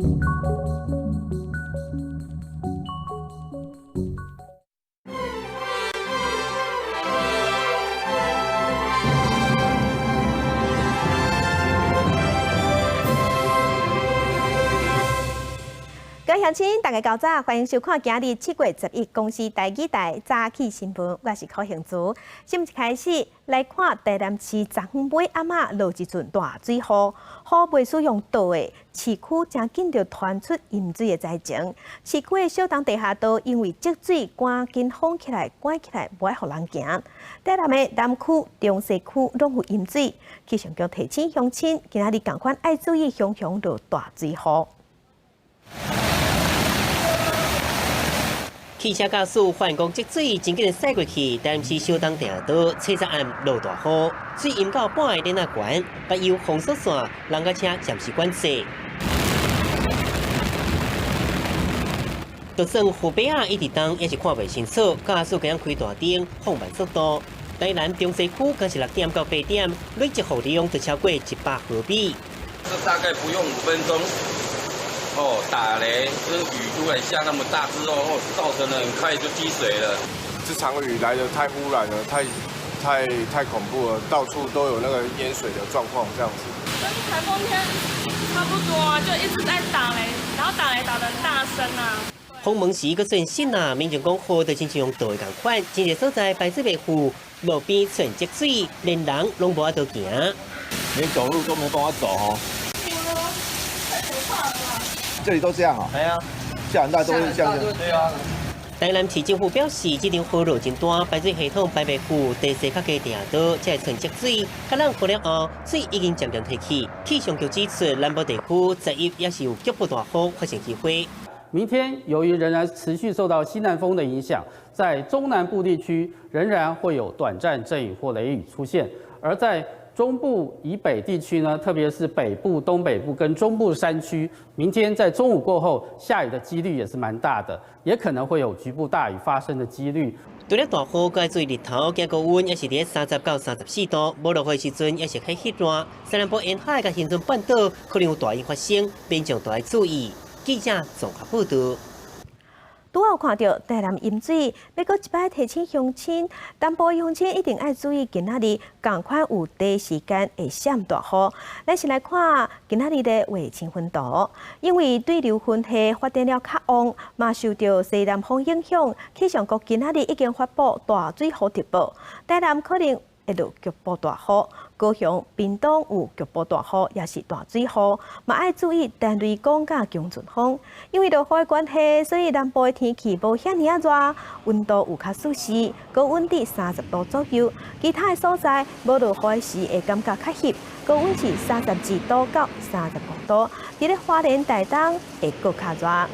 各位乡亲，大家早早，欢迎收看今日7月11公司台语台早起新闻，我是柯幸珠。新闻一开始来看台南市昨昏尾暗仔落一阵大水雨，雨未使用倒的市区正紧就传出淹水的灾情。市区的小东地下道因为积水，赶紧封起来、关起来，无爱互人行。台南的南区、中西区拢有淹水，气象局提醒乡亲，今仔日同款爱注意熊熊落大水雨。汽车驾驶反光积水，真紧驶过去，台南市小东地下道车站暗落大雨，水淹到半个脸仔悬，柏油封锁线，人甲车暂时管制。就算护板仔一直动，也是看袂清楚。驾驶今日开大灯，放慢速度。台南中西区更是6点到8点，累计雨量就超过100毫米。这大概不用5分钟。打雷，这雨突然下那么大之后，造成了很快就积水了。这场雨来得太忽然了，太恐怖了，到处都有那个淹水的状况，这样子。跟台风天差不多啊，就一直在打雷，然后打雷打得很大声啊。封门时个转新啊，民众讲雨就亲像用倒的共款，真侪所在排水袂赴，路边出现积水，连人拢无法度行。连走路都没办法走哦。太可怕了吧！这里都这样啊？哎呀，下很大都是这样子。对啊。台南市政府表示，这场雨路真大，排水系统排袂赴，第四角嘅地下道才会存积水。甲咱过了后，水已经渐渐退去。气象局指出，南部地区11也是有局部大雨发生机会。明天由于仍然持续受到西南风的影响，在中南部地区仍然会有短暂阵雨或雷雨出现，而在中部以北地区呢，特别是北部、东北部跟中部山区，明天在中午过后下雨的几率也是蛮大的，也可能会有局部大雨发生的几率。除了大雨，该注意日头，今高温也是伫30到34度，无落雨时阵也是较热。西南部沿海甲恒春半岛可能有大雨发生，民众都要注意。记者综合报道。拄好看到台南淹水，要搁一摆提醒乡亲，南部乡亲一定要注意，今仔日同款有第一时间会闪大雨。咱先来看今仔日的卫星分图，因为对流云系发展了较旺，嘛受到西南风影响，气象局今仔日已经发布大水雨特报，台南可能会落局部大雨。高雄、屏东有局部大雨，也是大水雨，嘛爱注意单雷公甲强阵风。因为落雨的关系，所以南部的天气无遐尔热，温度有较舒适，高温伫30度左右。其他的所在无落雨时会感觉较翕，高温是32度到35度。伫咧花莲、台东会搁较热。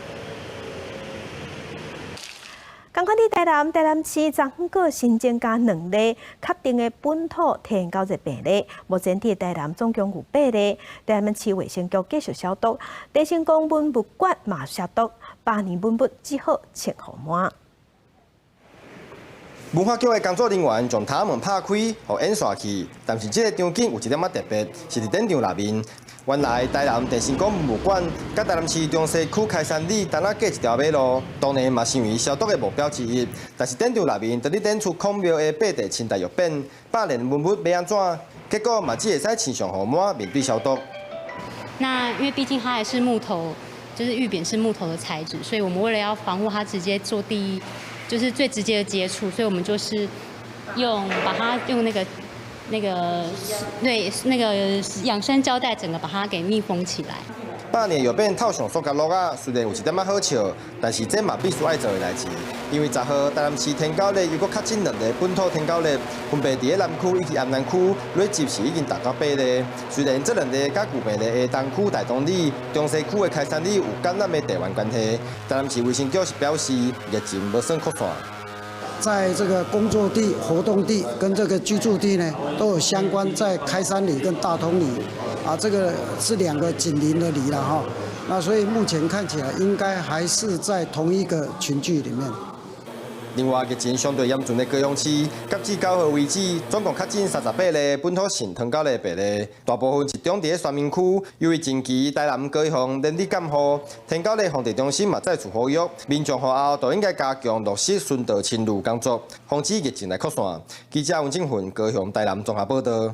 同款伫台南市昨昏个新增加2例确定的本土天然热病例，目前伫台南总共有8例。台南市卫生局继续消毒，地成功文物馆嘛消毒，8年文物只好清好满。文化局的工作人员将塔门拍开，互演刷去，但是这个场景有一点仔特别，是伫展场内面。原来台南地成功文物馆甲台南市中西区开山里单仔隔一条马路，当然嘛成为消毒的目标之一。但是展场内面，伫咧展出孔庙的8地清代玉匾，8年文物要安怎？结果嘛只会使清上好满，面对消毒。那因为毕竟它还是木头，就是玉匾是木头的材质，所以我们为了要防护它直接做就是最直接的接触，所以我们就是把它用那个养生胶带整个把它给密封起来。8年又变套上塑胶落啊，虽然有一点仔好笑，但是这嘛必须爱做的代志。因为10号台南市天狗日又搁确诊2例本土天狗日，分别伫咧南区以及安南区，累计是已经达到8例。虽然这2例甲旧病例的东区大同里、中西区的开山里有感染的地缘关系，台南市卫生局是表示疫情无算扩散。在这个工作地、活动地跟这个居住地呢，都有相关在开山里跟大同里，这个是2个紧邻的里了哈。那所以目前看起来应该还是在同一个群聚里面。另外，疫情相对严峻的高雄市，截至9号为止，总共确诊38例本土性糖胶的病例，大部分集中伫宣明区。由于近期台南、高雄连日降雨，天高的防治中心嘛再次呼吁民众雨后都应该加强落实巡道清路工作，防止疫情来扩散。记者温正훈高雄台南综合报道。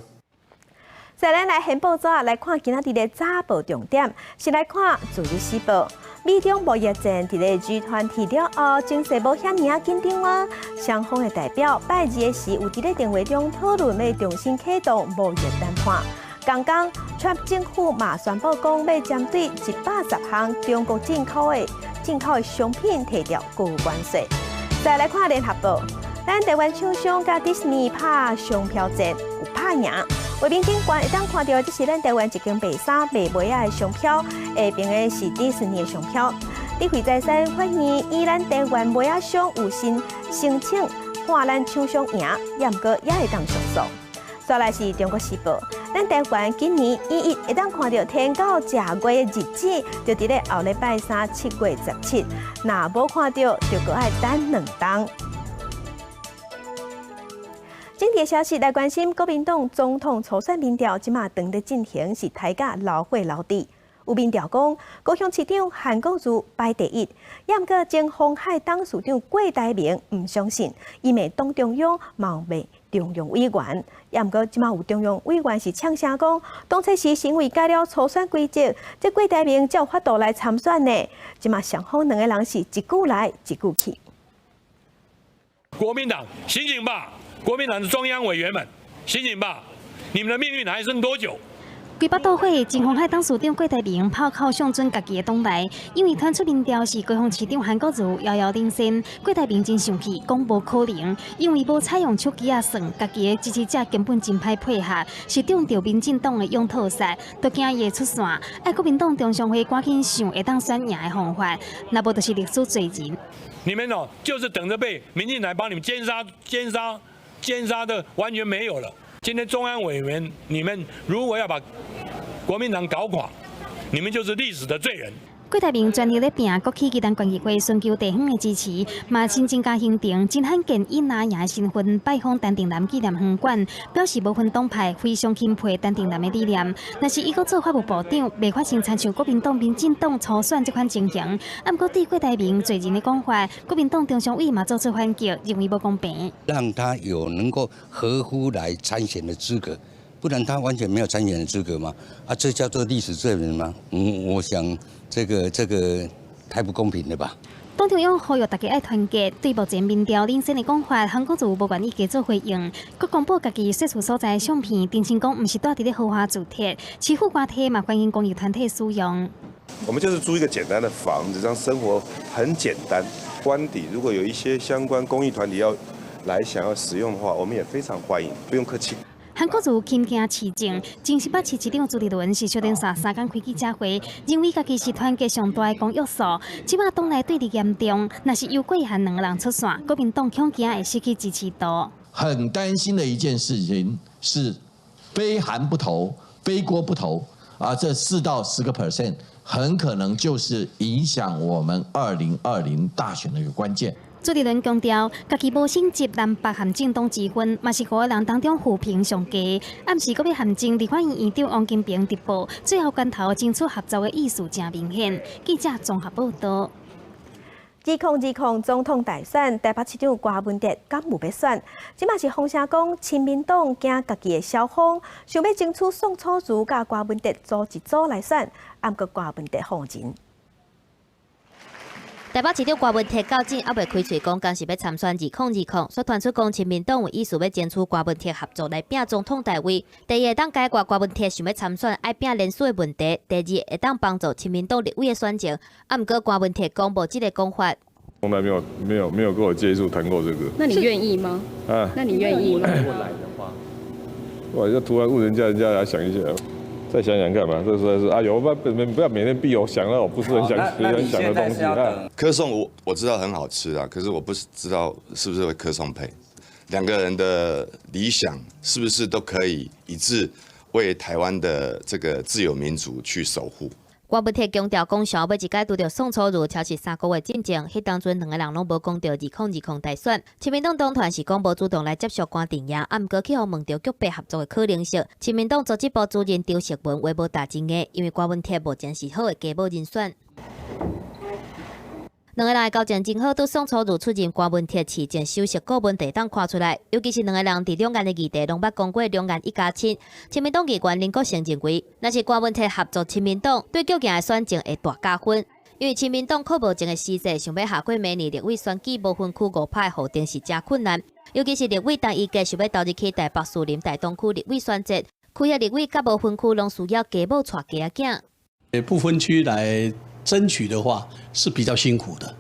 再来现报纸来看今仔日的早报重点，先来看自由时报。美中贸易战伫咧集团提了后，情势无遐尔紧张啊。双方的代表拜二的时有伫咧电话中讨论要重新启动贸易谈判。刚刚，川普政府嘛宣布讲要针对110项中国进口的商品提掉购物关税。再来看联合报，咱台湾厂商甲迪士尼拍商标战有拍赢。画面景观会当看到，这是咱台湾一间卖衫卖鞋的商标，下边的是迪士尼的商标。理会再三欢迎以咱台湾鞋商有心申请换咱厂商赢，也毋过也会当上诉。再来是中国时报，咱台湾今年1月会当看到天狗食月的日子，就伫咧后礼拜3 7月17，若无看到，就搁爱等2冬。今天消息来关心，国民党总统初选民调即马正在进行，是大家老火老底。有民调讲，高雄市长韩国瑜排第一，也毋过前鸿海党市长郭台铭唔相信，伊未当中央冒昧中央委员，也毋过即马有中央委员是呛声讲，当初时因为改了初选规则，这郭台铭才有法度来参选呢。即马双方两个人是一句来一句去。国民党醒醒吧！国民党的中央委员们，醒醒吧！你们的命运还剩多久？规北倒会，前鸿海党市长郭台铭炮口上准家己的党内，因为传出民调是高雄市长韩国瑜遥遥领先，郭台铭真生气，讲无可能，因为无采用手机啊算，家己的支持者根本真歹配合，是中着民进党的用套杀，都惊伊会出线，爱国民党中常会赶紧想会当选赢的方法，那无就是历史罪人。你们哦，就是等着被民进党帮你们奸杀的完全没有了。今天中央委员，你们如果要把国民党搞垮，你们就是历史的罪人。郭台铭全力咧拼国企鸡蛋关议会，寻求地方的支持，嘛亲增加行程，真罕见以拿赢的身份拜访陈定南纪念园馆，表示无分党派，非常钦佩陈定南的理念。若是伊个做法务部长，未发生参像国民党、民进党初选这款情形。啊，不过对郭台铭最近的讲法，国民党中常委嘛做出反击，认为无公平。让他有能够合乎来参选的资格，不然他完全没有参选的资格吗？啊，这叫做历史罪人吗？我想。这个太不公平了吧？党中央呼吁大家爱团结，对目前民调领先的讲法，韩国瑜无愿意加做回应。佮公布家己所处所在的相片，澄清讲毋是住伫咧豪华住宅，支付瓜体嘛欢迎公益团体使用。我们就是租一个简单的房子，让生活很简单。官邸如果有一些相关公益团体要来想要使用的话，我们也非常欢迎，不用客气。韩国瑜轻惊市政，前新北市市长朱立伦是小电视3天开记者会，认为家己是团结上大的公约数。即马党内对立严重，若是由贵韩两个人出线，国民党恐惊会失去支持度。很担心的一件事情是，非韩不投，非郭不投啊，这4到10个%，很可能就是影响我们2020大选的一个关键。朱立伦强调，家己无升级南北韩政党之分，嘛是5个人当中负评上低。暗时搁要韩政立法院院长王金平直报，最后关头争取合作的意思真明显。记者综合报道。2020总统大选，台北市长郭文哲敢有要选？即嘛是风声讲，亲民党惊家己的小风，想要争取宋楚瑜甲郭文哲组一组来选，暗过郭文哲放人。台北市长郭文哲到今还未开嘴讲，敢是要参选2020，所传出讲亲民党有意思要争取郭文哲合作来拼总统大位。第一会当解决郭文哲想要参选爱拼连署的问题；第二会当帮助亲民党立委的选情。啊，不过郭文哲讲无这个讲法。从来没有跟我接触谈过这个。那你愿意吗？啊？那你愿意吗？如果来的话，哇，就突然问人家来想一下。再想想看嘛，这实在是哎呦，不要每天逼我想到我不是很想的东西啊。柯颂我知道很好吃啊，可是我不知道是不是会柯颂配。两个人的理想是不是都可以一致为台湾的这个自由民主去守护？郭文铁强调，讲上每一届拄着宋楚瑜超是3个月进前，迄当阵2个人拢无讲到2020大选。亲民党党团是讲无主动来接受关电影，毋过去互问到局别合作的可能性。亲民党组织部主任张锡文话无大真的，因为郭文铁目前是好的加保人选。2个人的交情真好，对宋楚瑜出任郭文铁市政首席顾问地当看出来，尤其是2个人伫两岸的议题拢捌讲过两岸一家亲。亲民党议员林国成认为，若是郭文铁合作亲民党，对究竟的选情会大加分。因为亲民党靠无情的时势，想要下过明年立委选举无分区5派候定是真困难，尤其是立委当一届想要投入去台北树林大东区立委选择，区域立委甲无分区拢需要家母带家囝。不分区来争取的话是比较辛苦的。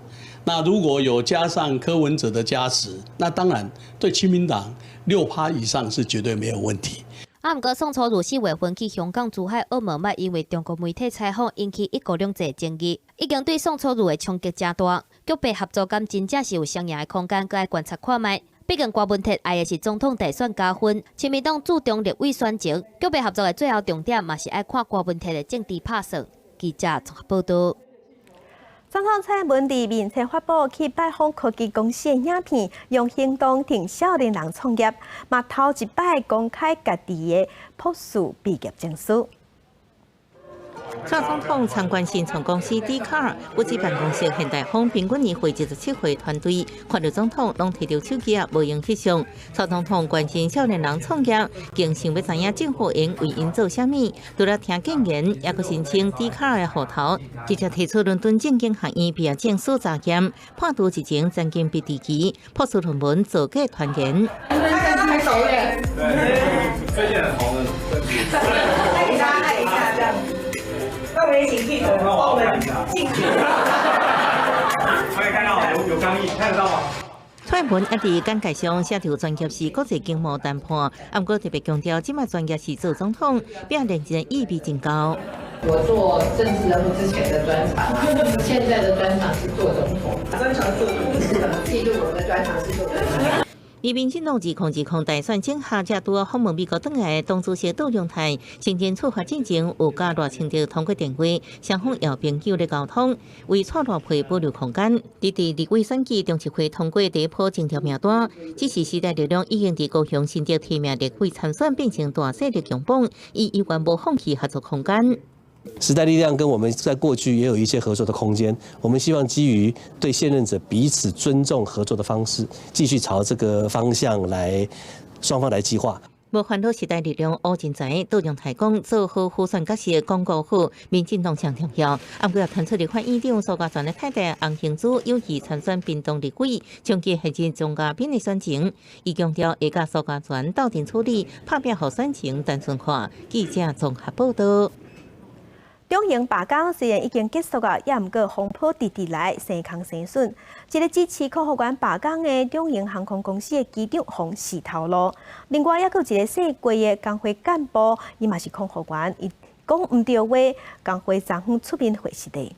那如果有加上柯文哲的加持，那当然对亲民党6%以上是绝对没有问题。毋过宋楚瑜4月份去香港、珠海、澳门，捌因为中国媒体采访引起1国2制争议，已经对宋楚瑜的冲击真大。局别合作敢真正是有双赢的空间，搁爱观察看卖。毕竟郭文铁爱的是总统大选加分，亲民党注重立委选情，局别合作的最后重点嘛是爱看郭文铁的政治拍算。记者综合报道。总统蔡英文伫面前发布去拜访科技公司的影片，用行动挺少年人创业，嘛头一摆公开家己的博士毕业证书。蔡总统参观新创公司 D-Car， 不止办公室现代风平均年会27岁团队，看到总统拢摕着手机无用翕相。蔡总统关心少年人创业，更想要知影政府应为因做啥物，除了听建言，也佫申请 D-Car 的户头，直接提出伦敦政经学院毕业证书查验，判读一前曾经毕地期，博士论文造假传言。太熟练，对，最近很红的证据。来给大家看一下，这样。那我们也请记者帮我们进去。可以看到有刚毅，看得到吗？蔡文一伫简介上写着专业是国际经贸谈判，不过特别强调，即卖专业是做总统，表现的意义真高。我做政治人物之前的专场，现在的专场是做总统。专场做总统，记录我的专场是做总统。而民进党2020大选整下，才拄访问美国转来的党主席杜永泰，先前出发进前有甲热情着通过电话，双方要朋友的沟通，为蔡赖配保留空间。伫立委选举中期会通过第一波竞调名单，只是时代力量已经伫高雄新竹提名立委参选，变成大势力强榜，伊依然无放弃合作空间。时代力量跟我们在过去也有一些合作的空间，我们希望基于对现任者彼此尊重合作的方式，继续朝这个方向来，双方来计划。无烦恼时代力量吴进财杜永泰讲做好互选角色广告好，民进党上重要。不过也传出立法院长苏家全的太太洪庆珠有意参选屏东立委，长期限制张家斌的选情。伊强调会甲苏家全斗阵处理，拍拼好选情单纯化。记者综合报道。中型罢工虽然已经结束啊，也毋过风波直直来，生空生损。一个支持客户员罢工的中型航空公司的机长洪死头路。另外，还佫一个姓郭的工会干部，伊嘛是空服员，伊讲毋对话，工会昨昏出面回实地。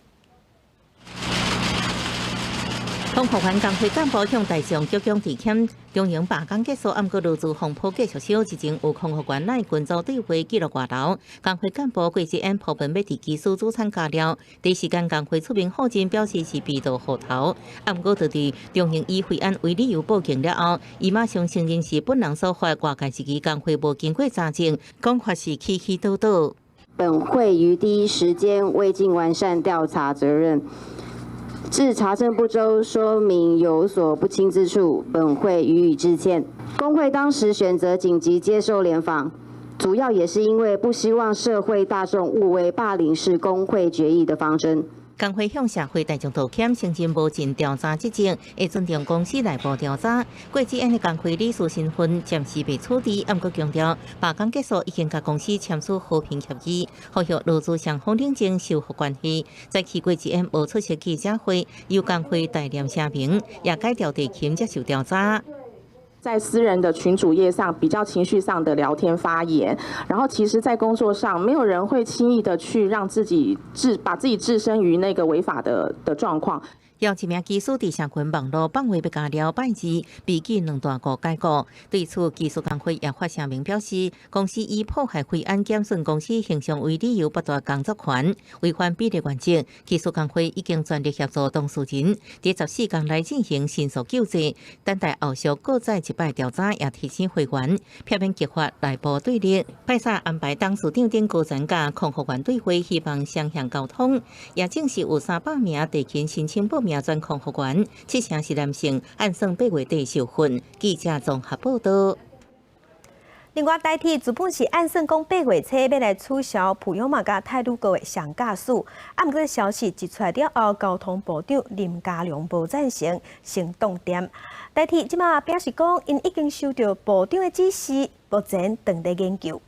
空服员工会干部向大众鞠躬致歉。中型罢工结束，不过入住风波继续烧。之前有空服员来群组对话记录外流，工会干部郭志恩普遍要伫技术组参加了。第一时间工会出面后进，表示是被盗户头。不过就伫中型以惠安为理由报警了后，伊马上承认是本人所发，外界时期工会无经过查证，讲法是起起倒倒。本会于第一时间未尽完善调查责任。致查证不周，说明有所不清之处，本会予以致歉。工会当时选择紧急接受联访，主要也是因为不希望社会大众误为霸凌是工会决议的方针。工会向社会大众道歉，承认无尽调查职责，会尊重公司内部调查。郭志恩的工会理事身份暂时被处理，不过强调罢工结束已经甲公司签署和平协议，呼吁劳资双方冷静修复关系。早起郭志恩无出席记者会，由工会代念声明，也改调地勤接受调查。在私人的群组页上比较情绪上的聊天发言，然后其实在工作上没有人会轻易的去让自己把自己置身于那个违法的状况。有一名技师伫社群网络放话要加了拜字，被记2大股解雇。对此，技术工会也发声明表示，公司以破坏非安检损公司形象为理由剥夺工作权，违反比例原则。技术工会已经全力协助当事人，伫14天内进行申诉救济，等待后续各再一摆调查，也提醒会员避免激发内部对立。派萨安排董事长等高层甲空服员对会，希望双向沟通。也正是有300名地勤申请报名转空服员，7成是男性，按算8月底受训。记者综合报道。另外，台铁资本是按算讲8月初要来取消普悠玛甲泰鲁阁的上架数，啊，毋过消息一出来了后，交通部长林佳龙无赞成，先动点。台铁即马表示讲，因已经收到部长的指示，目前正在研究。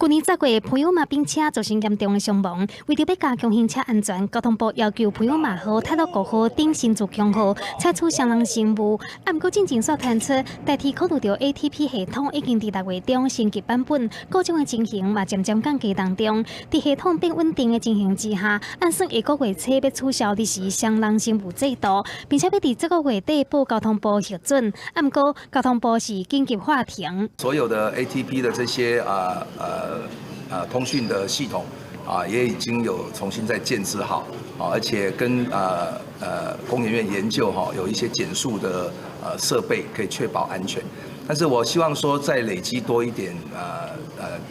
去年10月，普悠玛并车造成严重的伤亡。为着要加强行车安全，交通部要求普悠玛号、泰鲁阁号等新竹强号采取相同任务。啊，毋过进前所传出，代替考虑到 ATP 系统已经伫6月中升级版本，各种的情形嘛渐渐降低当中。伫系统变稳定的情形之下，按算下个月初要取消的是相同任务制度，并且要伫这个月底报交通部核准。啊，毋过交通部是紧急划停。所有的 ATP 的这些通讯的系统也已经有重新再建制好而且跟工研院研究有一些减速的设备可以确保安全。但是我希望说再累积多一点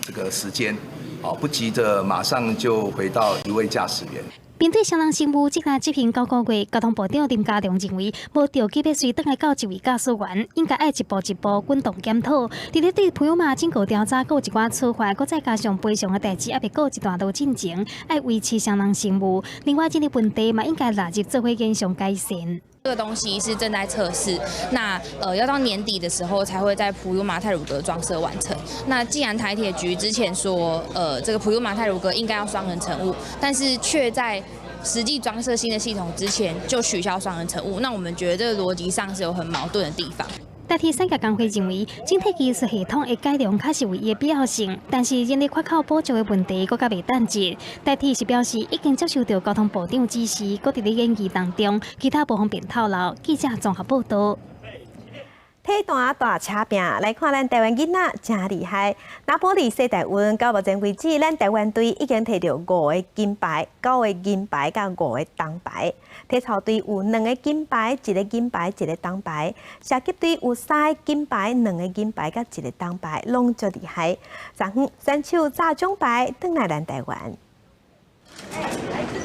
这个时间不急着马上就回到一位驾驶员。面对相同任务，即个执行9个月，交通部长林佳龙认为，无条件要随转来到一位驾驶员，应该爱一步一步滚动检讨。伫咧对普悠玛经过调查，有一寡处罚，搁再加上赔偿的代志，也未过一段路进程，爱维持相同任务。另外，这个问题嘛，应该纳入做伙研究改善。这个东西是正在测试，那要到年底的时候才会在普悠玛泰鲁阁装设完成。那既然台铁局之前说，这个普悠玛泰鲁阁应该要双人乘务，但是却在实际装设新的系统之前就取消双人乘务，那我们觉得这个逻辑上是有很矛盾的地方。台铁产业工会认为，整体技术系统的改良确实有伊的必要性，但是人力缺口补足的问题搁较未等急。台铁是表示已经接受到交通部长指示，搁伫咧研究当中，其他不方便透露。记者综合报道。体坛大车拼，来看咱台湾囡仔真厉害。拿玻里世大运到目前为止，咱台湾队已经摕到5个金牌、9个银牌甲5个铜牌。体操队有2个金牌、1个银牌、1个铜牌。射击队有3个金牌、2个银牌甲1个铜牌，拢足厉害。选手炸奖牌转来咱台湾。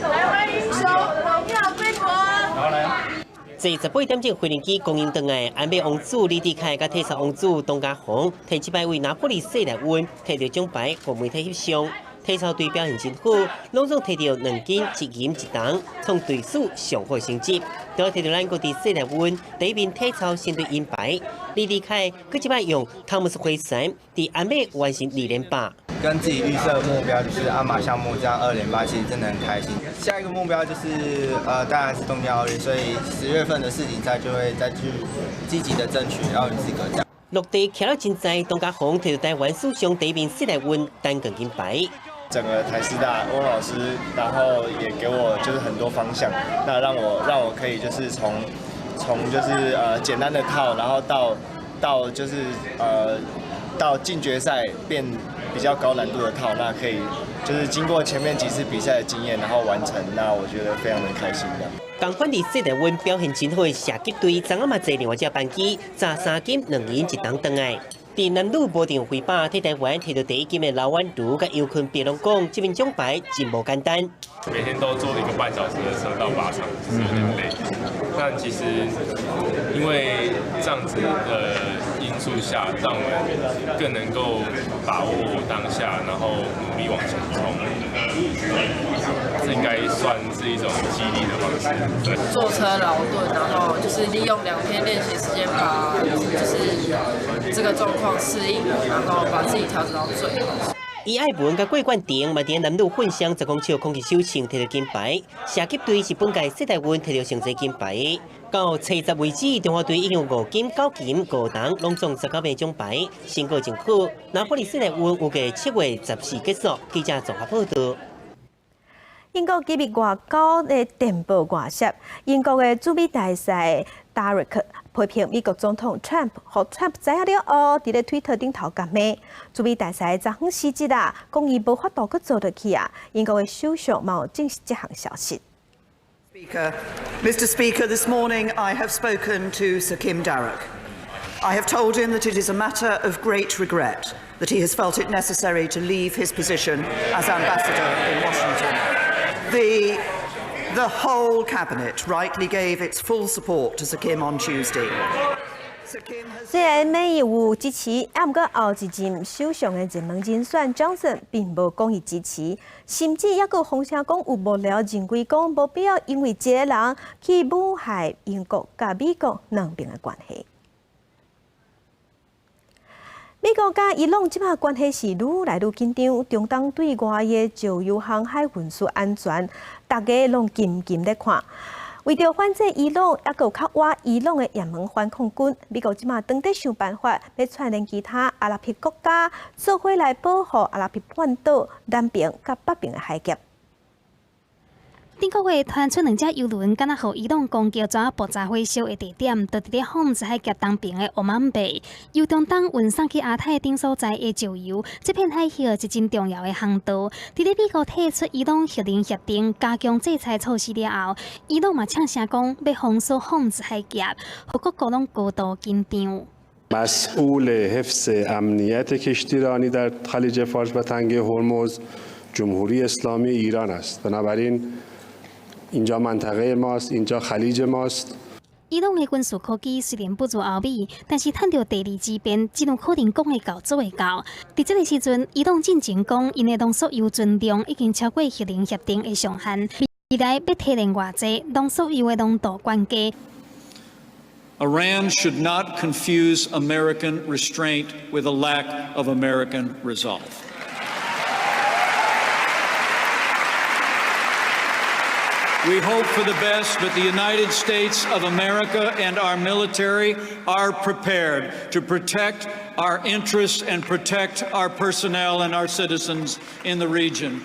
来欢迎收我的投票归国。在18点钟，飞行机供应回来，安美王子李志凯甲体操王子董家宏摕1摆为拿破里世大运摕到奖牌，和媒体翕相。体操队表现真好，拢总摕到2金、1银、1铜，创队史上好成绩。都摕到咱国伫世大运第一面体操新队银牌。李志凯佮1摆用汤姆斯灰山伫安美完成2连霸。跟自己预设目标就是鞍马项目这样2连霸，其实真的很开心。下一个目标就是当然是东京奥运，所以10月份的世锦赛就会再去积极的争取奥运资格这样。落地徛了真在，董家宏摕到台湾史上第一面世大运单杠金牌。整个台师大翁老师，然后也给我就是很多方向，那让我可以就是从就是简单的套，然后到就是到进决赛变比较高难度的套，那可以就是经过前面几次比赛的经验，然后完成，那我觉得非常的开心的。同款伫世大运表现真好的射击队，昨暗嘛坐另外一只班机，炸3金2银1铜回来。伫男女无定挥靶，替台湾摕到第1金的老婉如甲尤坤别拢讲，这面奖牌真无简单。每天都坐1个半小时的车到靶场，是有点累。但其实因为这样子的因素下，让我们更能够把握当下，然后努力往前冲。这应该算是一种激励的方式。对，坐车劳顿，然后就是利用2天练习时间把就是这个状况适应，然后把自己调整到最好。伊爱文甲桂冠廷嘛伫男女混双10公尺空气手枪摕到金牌，射击队是本届世大运摕到上侪金牌。到70为止，中华队已经有5金、9金、5铜，拢总19面奖牌，成果真好。拿破里世大运预计7月14结束。记者综合报道。英国机密外交的电报外泄，英国的驻美大使 Derek 批评美国总统 Trump 和 Trump 知影了后，伫咧推特顶头甲骂。驻美大使昨昏辞职啊，讲伊无法度去做落去啊。英国的首相嘛有证实这项消息。 Mr. Speaker, this morning I have spoken to Sir Kim Darroch. I have told him that it is a matter of great regret that he has felt it necessary to leave his position as ambassador in Washington. The whole cabinet rightly gave its full support to Sir Kim on Tuesday. 虽然美有支持，啊，不过后一任首相的热门人选 Johnson 并无讲伊支持，甚至还佫风声讲有幕僚认为讲无必要因为一个人去危害英国甲美国两边的关系。美国甲伊朗即马关系是愈来愈紧张，中东对外的石油航海运输安全，大家拢紧咧看。 为着反制伊朗，还有较挖伊朗的也门反抗军，美国即马当地想办法，要串联其他阿拉伯国家，做伙来保护阿拉伯半岛南边甲北边的海峡。 顶个月传出2只油轮，敢若互伊朗攻击抓爆炸火烧的地点，就伫咧霍姆兹海峡东边的欧曼贝，由中东运送去亚太等所在的石油，这片海峡是真重要的航道。伫咧美国提出伊朗核能协定加强制裁措施了后，伊朗嘛呛声讲要封锁霍姆兹海峡，各国拢高度紧张。 مسئول حفظ امنیت کشتیرانی در خلیج فارس و تنگه هرمز جمهوری اسلامی ایران است. بنابراین اینجا منطقه ماست، اینجا خلیج ماست. 伊朗的军事科技虽然不如欧美，但是趁到第二支边，只能可能讲会到做会到。伫这个时阵，伊朗进前讲，因的浓缩铀存量已经超过核能协定的上限，未来要提炼偌济，浓缩铀的浓度关键。 Iran should not confuse American restraint with a lack of American resolve. We hope for the best, but the United States of America and our military are prepared to protect our interests and protect our personnel and our citizens in the region.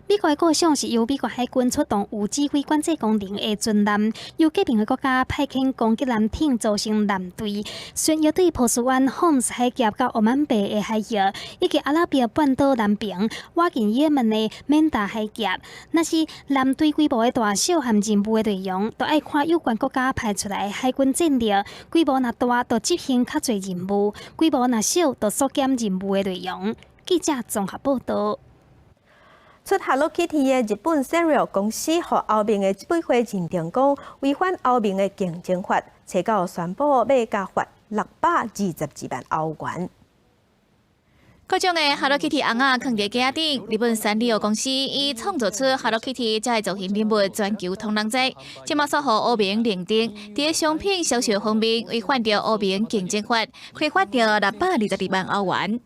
美国的构想是由美国海军出动有指挥管制功能的军舰，由隔壁的国家派遣攻击舰艇组成舰队，旋要对波斯湾、霍姆兹海峡到欧曼贝的海峡，以及阿拉伯半岛南边挖进也门的缅达海峡。若是舰队规模的大小和任务的内容，都爱看有关国家派出来的海军战力。规模若大，就执行较侪任务；规模若小，就缩减任务的内容。记者综合报道。 出 Hello Kitty 的日本 Sanrio 公司和欧盟的执委会认定讲违反欧盟的竞争法，催告宣布要加罚622万欧元。各种的 Hello Kitty 红仔放伫架顶，日本Sanrio公司以创造出 Hello Kitty 这个造型人物全球通人节，即马所获欧盟认定，伫商品销售方面违反着欧盟竞争法，开罚着622万欧元。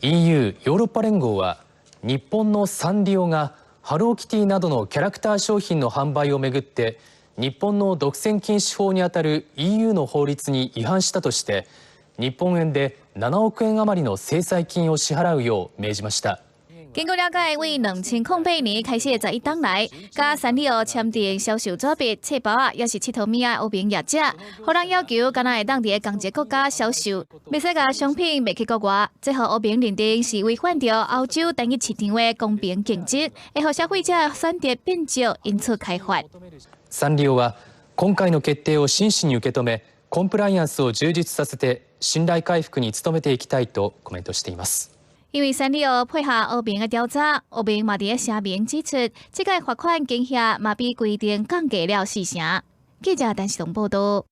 EU ヨーロッパ連合は日本のサンリオがハローキティなどのキャラクター商品の販売をめぐって日本の独占禁止法にあたる EU の法律に違反したとして日本円で7億円余りの制裁金を支払うよう命じました。经过了解，为2008年开始11档来，甲三丽鸥签订销售作弊、册包啊，也是7头米啊欧盟业者，互人要求敢若会当伫同一国家销售，袂使甲商品卖去国外，最后欧盟认定是违反着欧洲单一市场的公平竞争，会互消费者选择变少，因此开罚。サンリオは今回の決定を真摯に受け止め、コンプライアンスを充実させて信頼回復に努めていきたいとコメントしています。因为三丽鸥配合欧盟的调查，欧盟嘛伫声明指出，这个罚款金额嘛比规定降低了4成。记者陈世彤报道。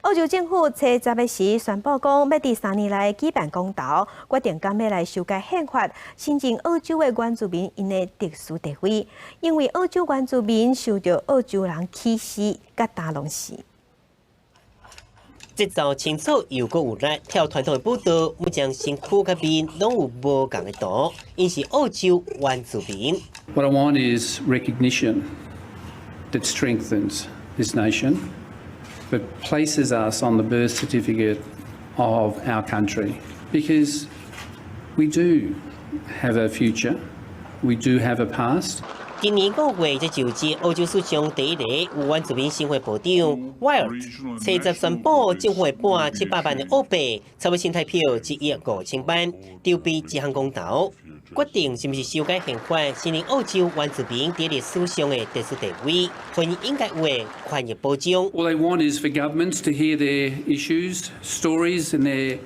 澳洲政府在10月时宣布讲，要伫3年内举办公投，决定敢要来修改宪法，新增澳洲的原住民因的特殊地位，因为澳洲原住民受到澳洲人歧视甲打拢死。节奏清楚又搁有力，theo传统的报道，目前身躯甲面拢有无共的图，因是澳洲原住民。What I want is recognition that strengthens this nation, but places us on the birth certificate of our country, because we do have a future, we do have a past. 今年5月，才就职欧洲史上第一个有原住民生活部长 Wild 30宣布政府会拨700万的澳币，差不多新台币1亿5000万，筹备一项公投，决定是不是修改宪法，承认澳洲原住民在历史上的特殊地位，婚姻应该有的权益保障。All they want is for governments to hear their issues, stories, and their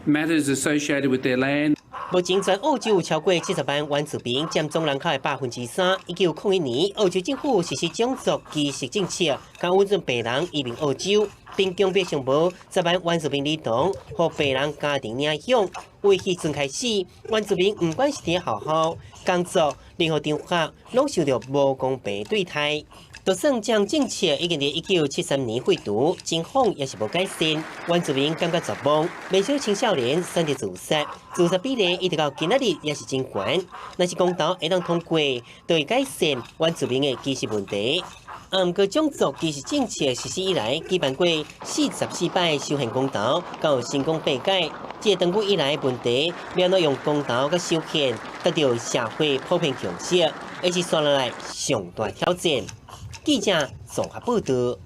matters associated with their land. 目前全澳洲有超过70万原住民，占总人口的3%。1901年，澳洲政府实施种族歧视政策，将允准白人移民澳洲，并强迫上无10万原住民儿童和白人家庭领养。为迄阵开始，原住民不管是伫学校、工作、任何场合，拢受到无公平对待。就算将政策已经伫1973年废除，情况也是无改善。原住民感觉绝望，不少青少年选择自杀，自杀比例一直到今仔日也是真高。若是公投会当通过，就会改善原住民的歧视问题。不过，种族歧视政策实施以来，举办过44摆修宪公投，到成功化解。这长久以来的问题，要怎用公投甲修宪得到社会普遍共识，也是算落来上大挑战。记者综合报道。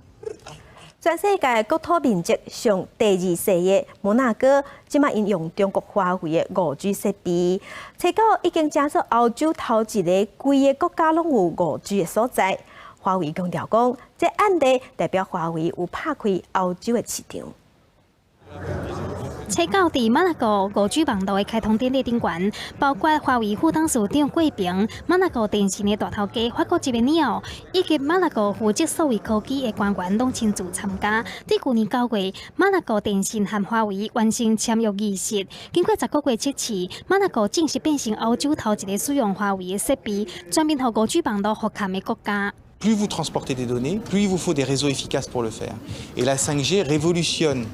全世界国土面积上第2细的摩纳哥，即马应用中国华为的5G 设备，找到已经加入欧洲头一个规个国家拢有5G 的所在。华为强调讲，这案例代表华为有拍开欧洲的市场。车到伫马纳哥5G 网络的开通典礼顶悬，包括华为副董事长桂平、马纳哥电信的大头家法国籍的鸟，以及马纳哥负责数位科技的官员拢亲自参加。在去年9月，马纳哥电信和华为完成签约仪式。经过10个月测试，马纳哥正式变成欧洲头一个使用华为的设备，专门予5G 网络服务的国家。Plus vous transportez des données, plus il vous faut des réseaux efficaces pour le faire. Et la 5G révolutionne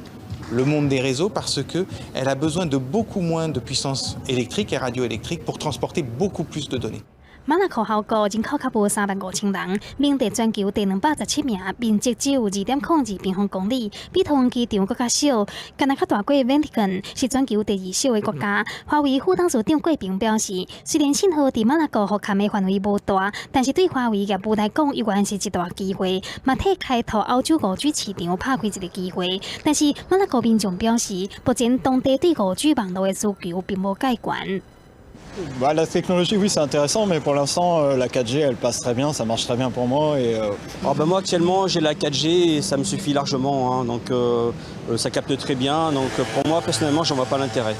le monde des réseaux parce qu'elle a besoin de beaucoup moins de puissance électrique et radioélectrique pour transporter beaucoup plus de données. 马纳哥效果人口较无35000人，面积全球第217名，面积只有2.02平方公里，比桃园机场更加小。加拿大大过 Vatican 是全球第2小的国家。华为副董事长桂平表示，虽然信号伫马纳哥服务的范围无大，但是对华为业务来讲，依然是一大机会，嘛替开拓欧洲5G 市场拍开一个机会。但是马纳哥民众表示，目前当地对5G 网络的需求并无改观。Bah, la technologie, oui, c'est intéressant, mais pour l'instant, la 4G, elle passe très bien, ça marche très bien pour moi. Et, moi, actuellement, j'ai la 4G et ça me suffit largement, hein, donc ça capte très bien. Donc pour moi, personnellement, j'en vois pas l'intérêt.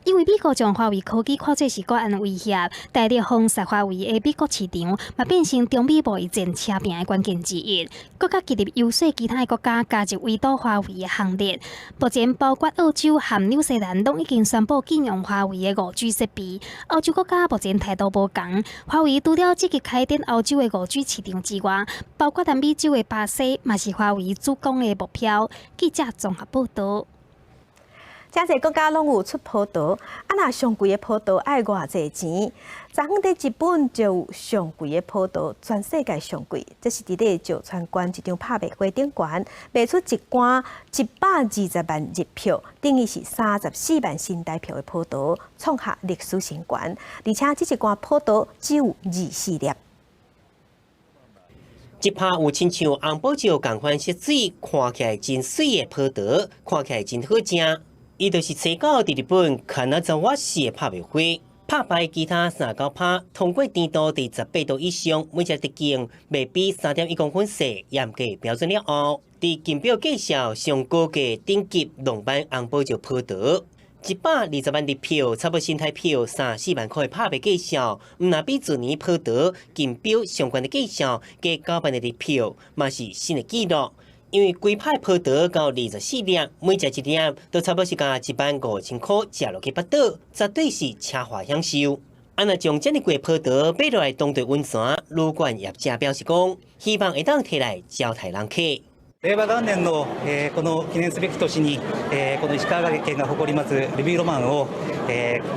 因为美国将华为科技看作是国安威胁，大力封杀华为的美国市场，嘛变成中美贸易战车拼的关键之一。国家极力游说其他国家加入围堵华为的行列。目前，包括澳洲和纽西兰都已经宣布禁用华为的5G 设备。欧洲国家目前态度无同，华为除了积极开展欧洲的5G 市场之外，包括南美洲的巴西，嘛是华为主攻的目标。记者综合报道。真侪国家拢有出葡萄，若上贵的葡萄爱偌济钱？昨昏伫日本就有上贵的葡萄，全世界上贵。这是伫咧石川县一场拍卖会顶悬，卖出一罐120万日票，等于是34万新台票的葡萄，创下历史新高。而且这一罐葡萄只有24粒。一拍有亲像红宝石同款色水，看起来真水的葡萄，看起来真好食。伊就是初到伫日本看那扎瓦市的拍卖会，拍败其他39拍，通过甜度伫18度以上，每只直径未比3.1公分细，严格标准了后，伫金表介绍上高价顶级浪漫红宝石葡萄。120万日票，差不多新台票3-4万块的拍卖介绍，毋若比去年葡萄金表相关的介绍加9万的日票，嘛是新的纪录。因为规派葡萄到24粒，每只一粒都差不多是加15000块，食落去巴倒，绝对是奢华享受。若将这么贵葡萄买落来当地温泉，旅馆业者表示讲，希望会当摕来招待人客。令和元年の、この記念すべき年に、この石川県が誇りますルビーロマンを、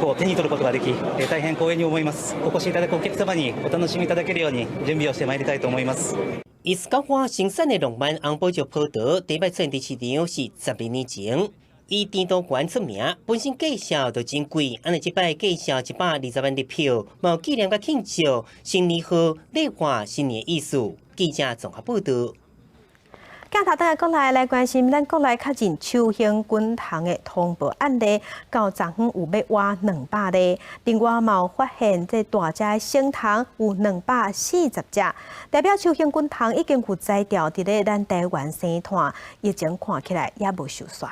こう手に取ることができ、大変光栄に思います。お越しいただくお客様にお楽しみいただけるように準備をしてまいりたいと思います。石川县生产的浪漫红宝石葡萄，第一摆出现伫市场是12年前。以甜度高出名，本身介绍就真贵，安尼即摆介绍120万的票，毛纪念甲庆祝新年好，礼化新年意思。记者综合报道。镜头等下过来关心咱国内较近秋兴滚塘的通报案例，到昨昏有要挖200例，另外嘛有发现这大只生塘有240只，代表秋兴滚塘已经有摘掉伫咧咱台湾生态，疫情看起来也无收煞。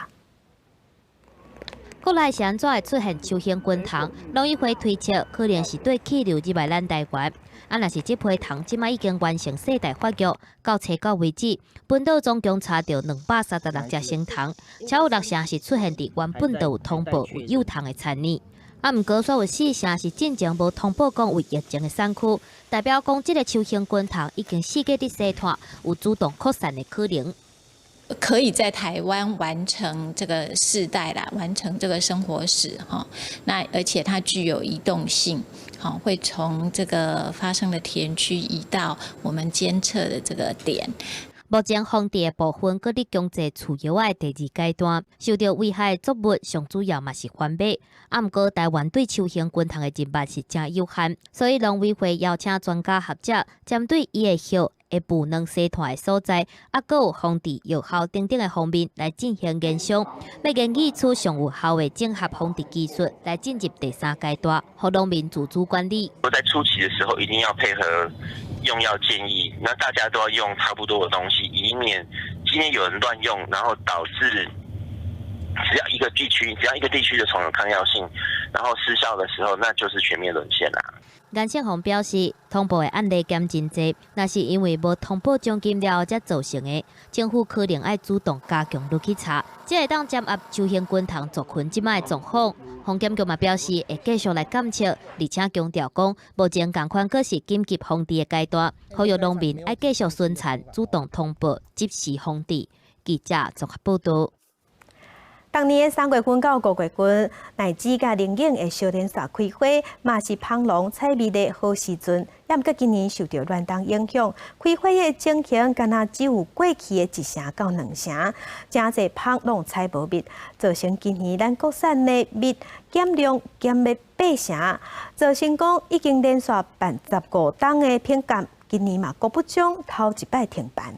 国内是安怎会出现秋兴滚塘？农委会推测，可能是对气流入来咱台湾。若是这批塘即摆已经完成世代发育，到初九为止，本岛总共查到236只生塘，且有6成是出现伫原本就有通报有幼塘的产业。毋过，煞有4成是进前无通报讲为疫情的产区，代表讲这个秋兴滚塘已经四界伫生态有主动扩散的可能。可以在台湾完成这个世代啦，完成这个生活史哈。那而且它具有移动性，好，会从这个发生的田区移到我们监测的这个点。目前荒地的部分搁伫经济除药的第2阶段，受到危害的作物上主要嘛是番麦。毋过台湾对秋兴滚塘的认识是真有限，所以农委会邀请专家学者针对伊的叶会不能生态的所在，搁有荒地药效等等的方面来进行研究，要研究出上有效的整合荒地技术，来进入第3阶段，让农民自主管理。在初期的时候，一定要配合用药建议，那大家都要用差不多的东西，以免今天有人乱用，然后导致只要一个地区的虫有抗药性，然后失效的时候，那就是全面沦陷啦。颜胜宏表示，通报的案例减真济，那是因为无通报奖金了后才造成的。政府可能要主动加强落去查，才会当掌握秋兴滚塘族群即摆的状况。洪检局嘛表示，会继续来监测，而且强调讲，目前共款阁是紧急防治的阶段，呼吁农民要继续宣传，主动通报，及时防治。记者综合报道。当年的3月份到5月份，乃至甲灵隐的少年煞开花，嘛是芳农采蜜的好时阵。也毋过今年受到暖冬影响，开花的情形敢若只有过去的1成到2成，真侪芳农采无蜜，造成今年咱国产的蜜减量减了8成，造成讲已经连续办15冬的品鉴，今年嘛国不奖头一摆停办。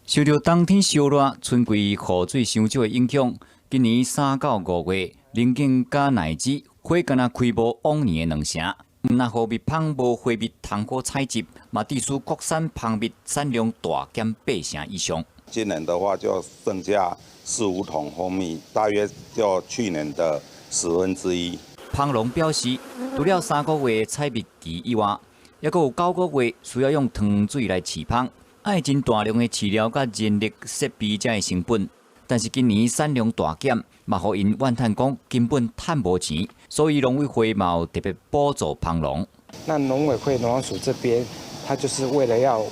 受到冬天烧热、春季雨水伤少的影响，今年3到5月，灵境甲乃至花敢若开无往年的2成。若何蜜芳无花蜜通可采集，嘛致使国产芳蜜产量大减8成以上。今年的话就剩下4、5桶蜂蜜，大约就去年的1/10。芳农表示，除了3个月采蜜期以外，还佫有9个月需要用汤水来饲芳。爱真大量的饲料甲人力设备才会成本，但是今年产量大减，嘛互因怨叹讲根本赚无钱，所以农委会嘛有特别补助芳农。那农委会农粮署这边，它就是为了要